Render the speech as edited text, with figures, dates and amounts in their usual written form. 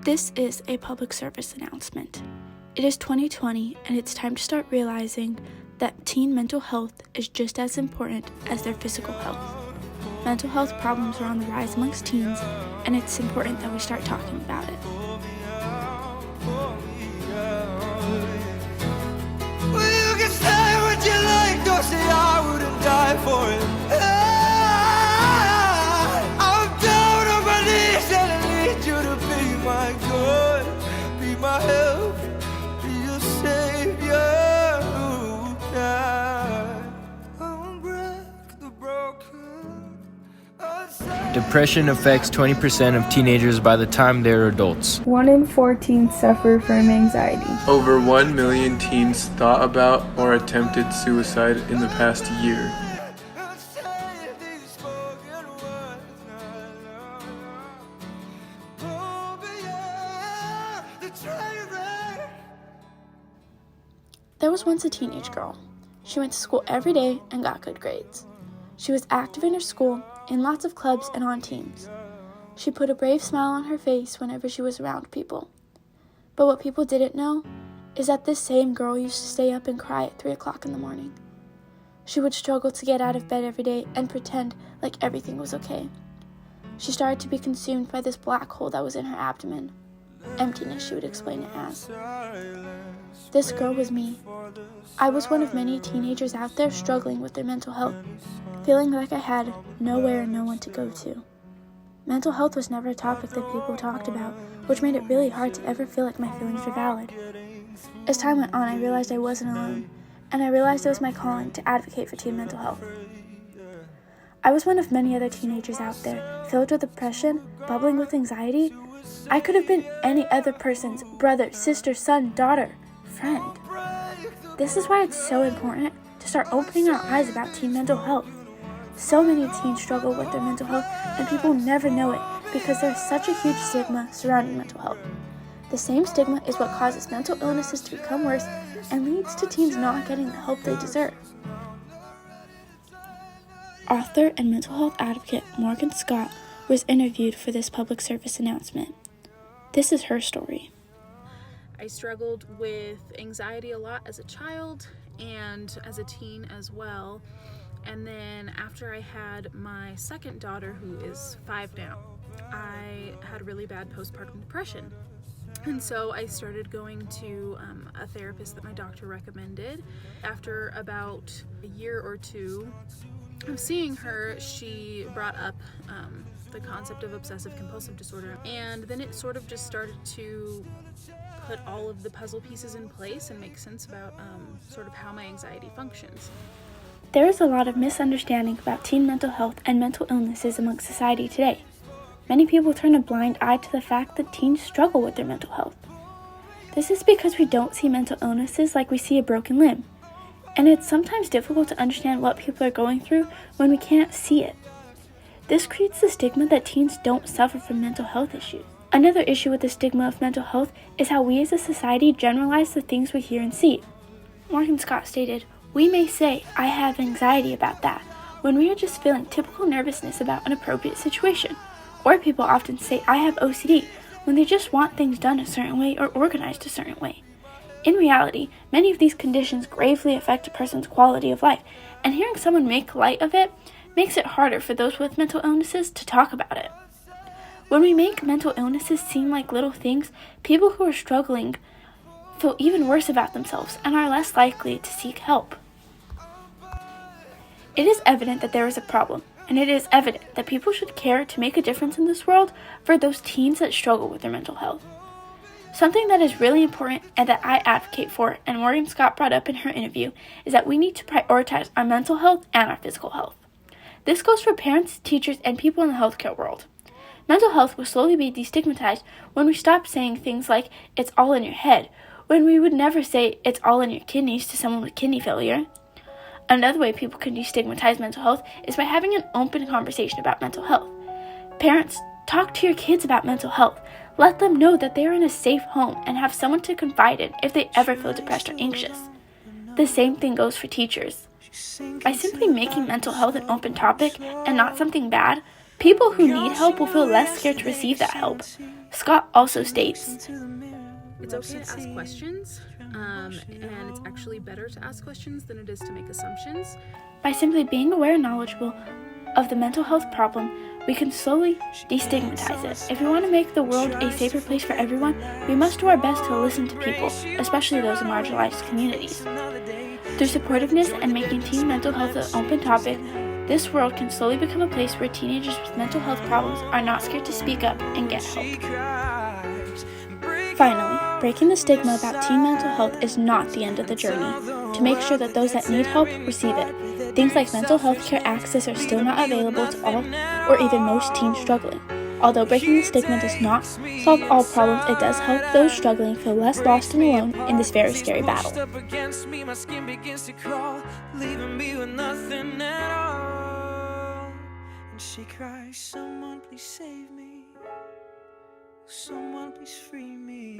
This is a public service announcement. It is 2020, and it's time to start realizing that teen mental health is just as important as their physical health. Mental health problems are on the rise amongst teens, and it's important that we start talking about it. Well, you can say what you like, don't say I wouldn't die for it. I'm down on my knees and I need you to be my good, be my help, be your savior. Ooh, yeah. I'll break the broken. Depression affects 20% of teenagers by the time they're adults. 1 in 4 teens suffer from anxiety. Over 1 million teens thought about or attempted suicide in the past year. There was once a teenage girl. She went to school every day and got good grades. She was active in her school, in lots of clubs and on teams. She put a brave smile on her face whenever she was around people. But what people didn't know is that this same girl used to stay up and cry at 3 o'clock in the morning. She would struggle to get out of bed every day and pretend like everything was okay. She started to be consumed by this black hole that was in her abdomen. Emptiness, she would explain it as. This girl was me. I was one of many teenagers out there struggling with their mental health, feeling like I had nowhere and no one to go to. Mental health was never a topic that people talked about, which made it really hard to ever feel like my feelings were valid. As time went on, I realized I wasn't alone, and I realized it was my calling to advocate for teen mental health. I was one of many other teenagers out there, filled with depression, bubbling with anxiety. I could have been any other person's brother, sister, son, daughter, friend. This is why it's so important to start opening our eyes about teen mental health. So many teens struggle with their mental health, and people never know it because there's such a huge stigma surrounding mental health. The same stigma is what causes mental illnesses to become worse and leads to teens not getting the help they deserve. Author and mental health advocate Morgan Scott was interviewed for this public service announcement. This is her story. I struggled with anxiety a lot as a child and as a teen as well. And then after I had my second daughter, who is 5 now, I had really bad postpartum depression. And so I started going to a therapist that my doctor recommended. After about a year or two of seeing her, she brought up the concept of obsessive compulsive disorder. And then it sort of just started to put all of the puzzle pieces in place and make sense about sort of how my anxiety functions. There is a lot of misunderstanding about teen mental health and mental illnesses among society today. Many people turn a blind eye to the fact that teens struggle with their mental health. This is because we don't see mental illnesses like we see a broken limb, and it's sometimes difficult to understand what people are going through when we can't see it. This creates the stigma that teens don't suffer from mental health issues. Another issue with the stigma of mental health is how we as a society generalize the things we hear and see. Morgan Scott stated, "We may say, I have anxiety about that, when we are just feeling typical nervousness about an appropriate situation. Or people often say, I have OCD, when they just want things done a certain way or organized a certain way. In reality, many of these conditions gravely affect a person's quality of life, and hearing someone make light of it makes it harder for those with mental illnesses to talk about it. When we make mental illnesses seem like little things, people who are struggling feel even worse about themselves and are less likely to seek help. It is evident that there is a problem, and it is evident that people should care to make a difference in this world for those teens that struggle with their mental health. Something that is really important and that I advocate for, and Morgan Scott brought up in her interview, is that we need to prioritize our mental health and our physical health. This goes for parents, teachers, and people in the healthcare world. Mental health will slowly be destigmatized when we stop saying things like, it's all in your head, when we would never say, it's all in your kidneys to someone with kidney failure. Another way people can destigmatize mental health is by having an open conversation about mental health. Parents, talk to your kids about mental health. Let them know that they are in a safe home and have someone to confide in if they ever feel depressed or anxious. The same thing goes for teachers. By simply making mental health an open topic and not something bad, People who need help will feel less scared to receive that help. Scott also states, It's okay to ask questions, and it's actually better to ask questions than it is to make assumptions. by simply being aware and knowledgeable of the mental health problem, we can slowly destigmatize it. If we want to make the world a safer place for everyone, we must do our best to listen to people, especially those in marginalized communities. Through supportiveness and making teen mental health an open topic, this world can slowly become a place where teenagers with mental health problems are not scared to speak up and get help. Finally, breaking the stigma about teen mental health is not the end of the journey. To make sure that those that need help receive it, things like mental health care access are still not available to all or even most teens struggling. Although breaking the stigma does not solve all problems, it does help those struggling feel less lost and alone in this very scary battle. Up against me, my skin begins to crawl, leaving me with nothing at all. And she cries, someone please save me, someone please free me.